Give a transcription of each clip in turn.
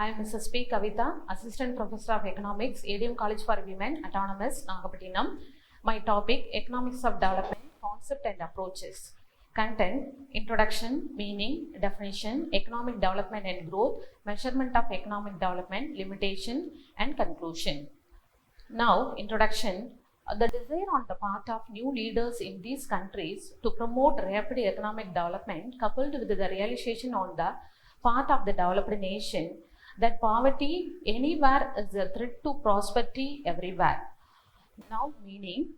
I am Mrs. P. Kavita, Assistant Professor of Economics, ADM College for Women, Autonomous, Nagapattinam. My topic, Economics of Development, Concept and Approaches. Content, Introduction, Meaning, Definition, Economic Development and Growth, Measurement of Economic Development, Limitation and Conclusion. Now, introduction. The desire on the part of new leaders in these countries to promote rapid economic development coupled with the realization on the part of the developed nation that poverty anywhere is a threat to prosperity everywhere. Now, meaning,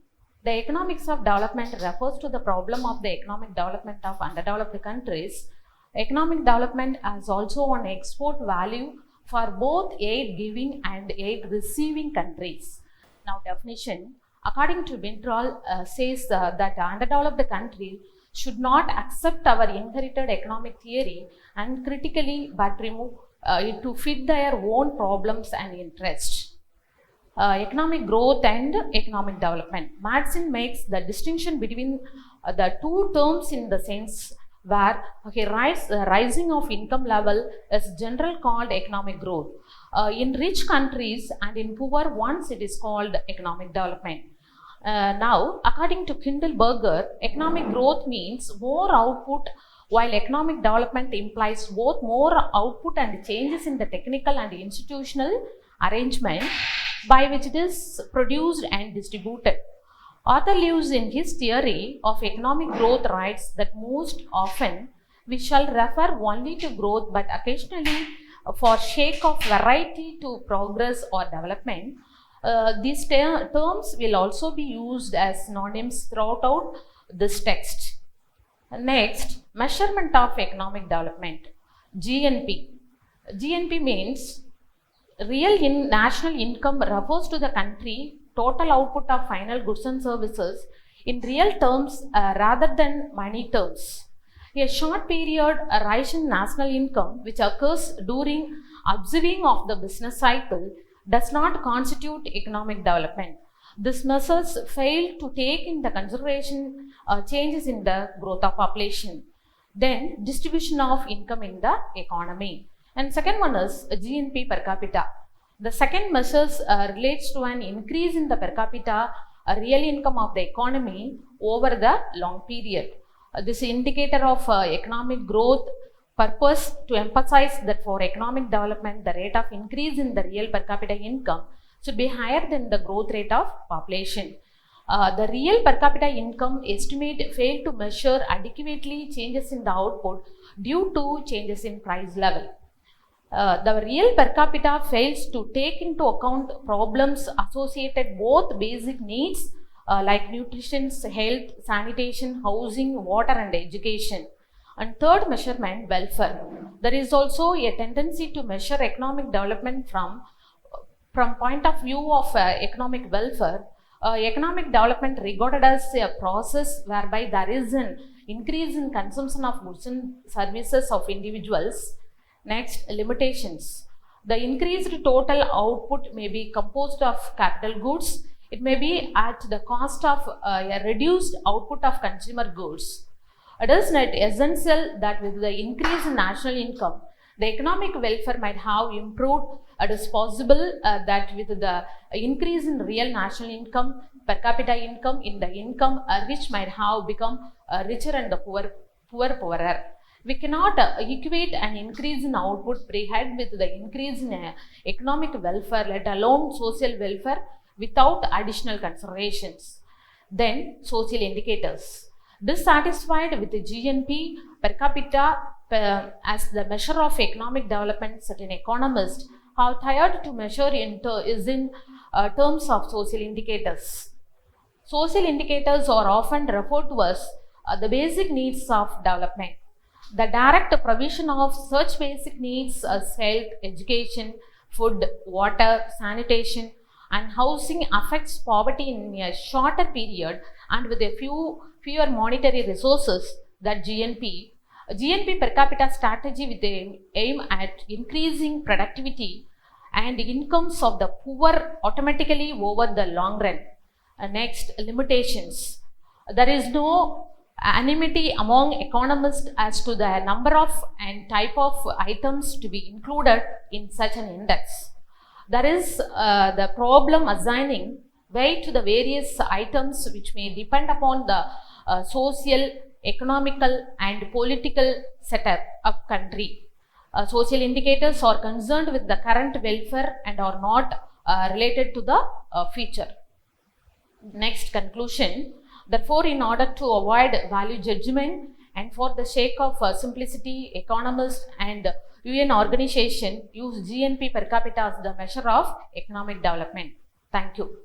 the economics of development refers to the problem of the economic development of underdeveloped countries. Economic development has also an export value for both aid giving and aid receiving countries. Now, definition. According to Bintrol, says that underdeveloped country should not accept our inherited economic theory uncritically but remove it to fit their own problems and interests. Economic growth and economic development. Madsen makes the distinction between the two terms in the sense where rising of income level is generally called economic growth. In rich countries and in poor ones, it is called economic development. Now, according to Kindleberger, economic growth means more output, while economic development implies both more output and changes in the technical and institutional arrangement by which it is produced and distributed. Arthur Lewis, in his theory of economic growth, writes that most often we shall refer only to growth, but occasionally for sake of variety to progress or development. These terms will also be used as synonyms throughout this text. Next, measurement of economic development, GNP. GNP means real national income, refers to the country total output of final goods and services in real terms rather than money terms. A short period rise in national income which occurs during observing of the business cycle does not constitute economic development. These measures fail to take into consideration changes in the growth of population. Then distribution of income in the economy. And second one is GNP per capita. The second measures relates to an increase in the per capita real income of the economy over the long period. This indicator of economic growth purpose to emphasize that for economic development, the rate of increase in the real per capita income should be higher than the growth rate of population. The real per capita income estimate failed to measure adequately changes in the output due to changes in price level. The real per capita fails to take into account problems associated both basic needs like nutrition, health, sanitation, housing, water and education. And third measurement, welfare. There is also a tendency to measure economic development from point of view of economic welfare. Economic development regarded as a process whereby there is an increase in consumption of goods and services of individuals. Next, limitations. The increased total output may be composed of capital goods. It may be at the cost of a reduced output of consumer goods. It is not essential that with the increase in national income, the economic welfare might have improved. It is possible that with the increase in real national income, per capita income, in the income, rich might have become richer and the poor poorer. We cannot equate an increase in output pre-head with the increase in economic welfare, let alone social welfare, without additional considerations. Then, social indicators. Dissatisfied with the GNP per capita as the measure of economic development, certain economists have tried to measure in terms of social indicators. Social indicators are often referred to as the basic needs of development. The direct provision of such basic needs as health, education, food, water, sanitation, and housing affects poverty in a shorter period and with a fewer monetary resources than GNP. GNP per capita strategy with the aim at increasing productivity and incomes of the poor automatically over the long run. Next, limitations. There is no anonymity among economists as to the number of and type of items to be included in such an index. There is the problem assigning weight to the various items which may depend upon the social, economical and political setup of country. Social indicators are concerned with the current welfare and are not related to the future. Next, conclusion. Therefore, in order to avoid value judgment and for the sake of simplicity, economists and UN organization use GNP per capita as the measure of economic development. Thank you.